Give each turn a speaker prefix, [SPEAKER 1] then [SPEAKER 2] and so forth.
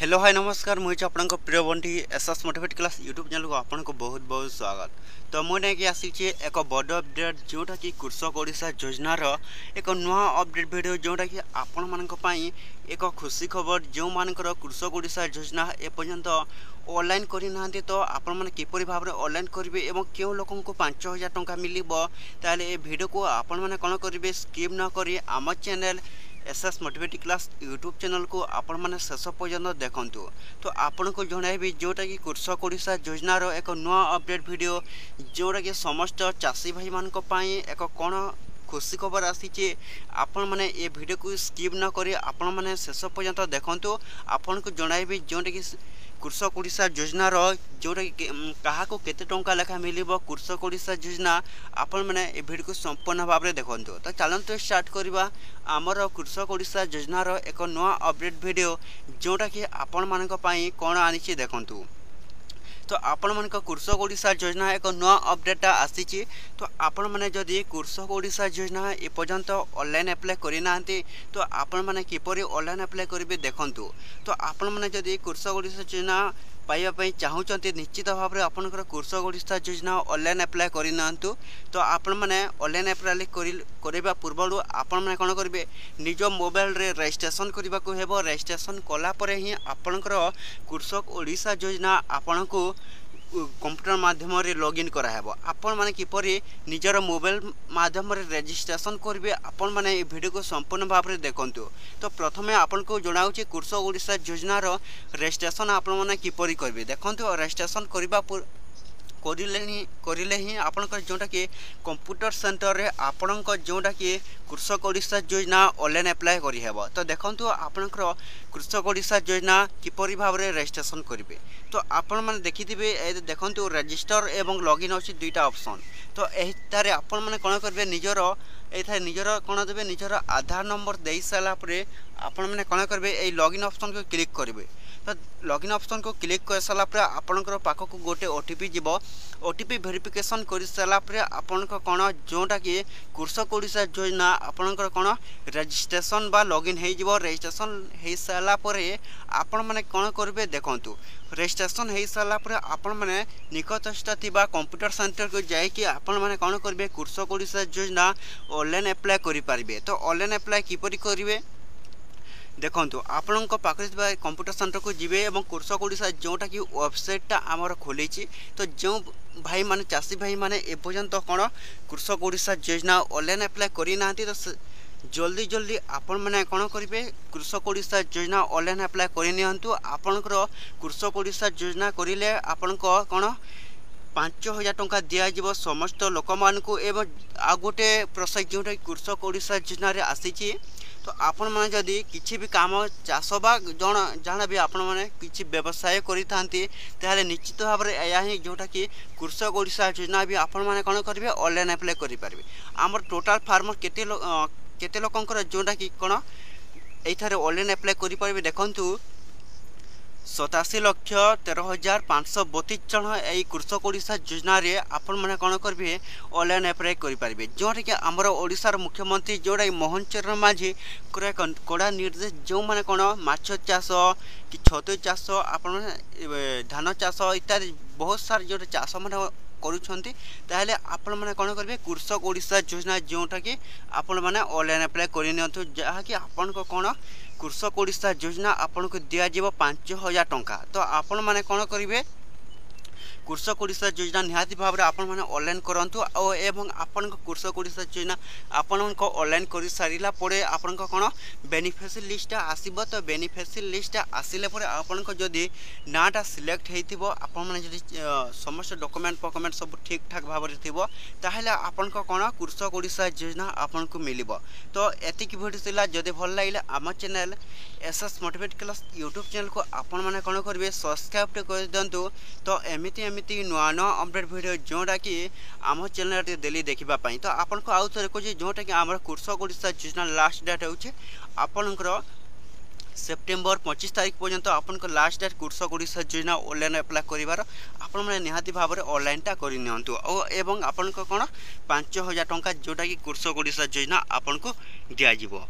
[SPEAKER 1] Hello hi नमस्कार मुझे आपन प्रिय Bunty SS motivate class YouTube channel को आपन को बहुत बहुत स्वागत। तो मुझे कि आसी एक बड़ अपडेट जोटा कि कृषक ओडिशा योजनार एक नुआ अपडेट वीडियो जोटा कि आपण मान एक खुशी खबर जो मानकर कृषक ओडिशा योजना एपर्यंत ऑनलाइन करना तो आपण मैंने किपरि भाव में ऑनलाइन करेंगे और क्यों लोक 5,000 टंका मिल ताले ए वीडियो को आपण मैंने कौन करेंगे स्किप न करी आम channel SS motivate class YouTube channel को आपण मैंने शेष पर्यंत देखंतु। तो आपण को जणाइबी जोटा कि कृषक ओडिशा योजनार एक नुआ अपडेट वीडियो जोटा कि समस्त चाषी भाई मान एक कौन खुशी खबर आसी आपण मैंने ये वीडियो को स्किप न करी आपण मैंने शेष पर्यंत देखंतु। आपण को जणाइबी जोटा कि कृषक ओडिशा योजनार जोटा कि क्या केते टंका लेखा मिल कृषक ओडिशा योजना आपण मैंने ये वीडियो को संपूर्ण भाव में देखंतु। तो चलते स्टार्ट करवा आमर कृषक ओडिशा योजनार एक नुआ अपडेट वीडियो जोटा कि आपण मान कौन आनी देखंतु। तो आपण मान कृषक ओडिशा योजना एक नुआ अपडेट आसी। तो आपण मैंने जदि कृषक ओडिशा योजना एपर्यंत ऑनलाइन अप्लाई करना तो आपण मैंने किपरि ऑनलाइन अप्लाई करेंगे देखंतु। तो आपण मैंने जदि कृषक ओडिशा योजना पाइबापी चाहूँगी निश्चित भाव में आपंकर कृषक ओडिशा योजना ऑनलाइन अप्लाई करना। तो आपण मैंने ऑनलाइन अप्लाई करने पूर्व आपण मैंने कौन करेंगे निज मोबाइल रे रजिस्ट्रेशन करने को हेबो। रजिस्ट्रेशन कलापर ही आपणकर कृषक ओडिशा योजना आपण को कंप्यूटर माध्यम लॉगिन कराहेबो। आपण माने किपरि निजर मोबाइल माध्यम रजिस्ट्रेशन करेंगे आपण माने ए वीडियो को संपूर्ण भाव में देखंतु। तो प्रथमे आपण को जणाउछि कृषक ओडिशा योजनार रजिस्ट्रेशन आपण माने किपरि करेंगे देखंतु। रजिस्ट्रेशन करबा करिले ही आपनकर जोटा कि कंप्यूटर सेंटर रे आपनकर जोटा कि कृषक ओडिशा योजना ऑनलाइन अप्लाई करि हेबो। तो देखंतु आपनकर कृषक ओडिशा योजना किपरि भाव में रजिस्ट्रेशन करेंगे। तो आपण माने देखिथिबे देखंतु रजिस्टर एवं लॉगिन अछि दुईटा ऑप्शन। तो एतारे आपण माने कोन करबे निजर निजर कौन देवे निजर आधार नंबर दे सारा आपण मैंने कौन करेंगे ये लॉगिन ऑप्शन को क्लिक करेंगे। तो लॉगिन ऑप्शन को क्लिक कर सारापर आपणकर पाखक गोटे ओटीपी जीव। ओटीपी वेरिफिकेशन कर सारापर आपण कौन जोटा कि कृषक ओडिशा योजना आपणकर कौन रजिस्ट्रेशन बा लॉगिन हो रजिस्ट्रेशन हो सारापर आपण मैंने कौन करेंगे देखंतु। रजिस्ट्रेशन हो सारापर आपण मैंने निकटस्थ थिबा कंप्यूटर सेंटर को जाइए आपण मैंने कौन करेंगे कृषक ओडिशा योजना ऑनलाइन अप्लाई करेंगे। तो ऑनलाइन अप्लाई किपरि करेंगे देखो आपण पाखे कंप्यूटर सेंटर को जीवे और कृषक ओडिशा जोटा कि वेबसाइटा आमर खोली। तो जो भाई माने चाषी भाई माने एपर्यंत कौन कृषक ओडिशा योजना ऑनलाइन अप्लाई करना तो जल्दी जल्दी आपण मैंने कौन करेंगे कृषक ओडिशा योजना ऑनलाइन अप्लाई करनी। आपणकर कृषक ओडिशा योजना करें आपण कौन 5,000 टंका दिज्व समस्त लोक मानू एवं आ गोटे प्रोसेस जोटा कृषक ओडिशा योजना आसी। तो आपण मैंने जदि किसी भी काम चाष बा जाना भी आपण मैंने किसी व्यवसाय करें निश्चित भाव में यह ही जोटा कि कृषक ओडिशा योजना भी आपण मैंने कौन करेंगे ऑनलाइन अप्लाई करेंगे। आमर टोटाल फार्मर केते लोकंकर जोटा कि कौन ये ऑनलाइन अप्लाई करेंगे देखंतु 87,13,532 जन यही कृषक ओडिशा योजना रे आपण मैंने कौन करेंगे ऑनलाइन अप्लाई करेंगे। जोटा कि आमर ओडिशार मुख्यमंत्री जोटा कि मोहन चरण माझी कड़ा निर्देश जो मैंने कौन माछ चाष कि छतु चाष आपण धान चाष इत्यादि बहुत सारे जो चाष मैंने करुँच ताहले आपण मैंने कौन करेंगे कृषक ओडिशा योजना जोटा कि आपण मैंने ऑनलाइन अप्लाई करनी जहाँकि आपण को कौन कृषक ओडिशा योजना आपन को दिज्व 5,000 टंका। तो आपण मैंने कौन करेंगे कृषक ओडिशा योजना निहाती भाव में आपण मैंने ऑनलाइन करंतु एवं आपण कृषक ओडिशा योजना आपण को ऑनलाइन कर सारा पड़े आपण कौन बेनिफिशियरी लिस्ट आसब। तो बेनिफिशियरी लिस्ट आसिले परे आपण जदि नाटा सिलेक्ट होइथिबो आपण माने जदि समस्त डॉक्यूमेंट फॉक्यूमेंट सब ठीक ठाक भाव में थिबो ताहले आपण कौन कृषक ओडिशा योजना आपण को मिलिबो। तो एतिक वीडियो थिला जदि भल लागिले आम channel SS motivate class YouTube channel को आपण माने कौन करेंगे सब्सक्राइब कर दिंतु। तो एमती नुआ नुआ अपडेट वीडियो जोटा कि आम चैनल डेली देखापी। तो आपन को आउ थे कहे जोटा कि आम कृषक ओडिशा योजना लास्ट डेट होचे आपनकर सेप्टेम्बर 25 तारीख पर्यंत आपन को लास्ट डेट कृषक ओडिशा योजना ऑनलाइन अप्लाई करिवार आपण माने निहाती भाव में ऑनलाइनटा करि नियंतु एवं आपन को कौन 5,000 टंका जोटा कि कृषक ओडिशा योजना आपन को दिया जिवो।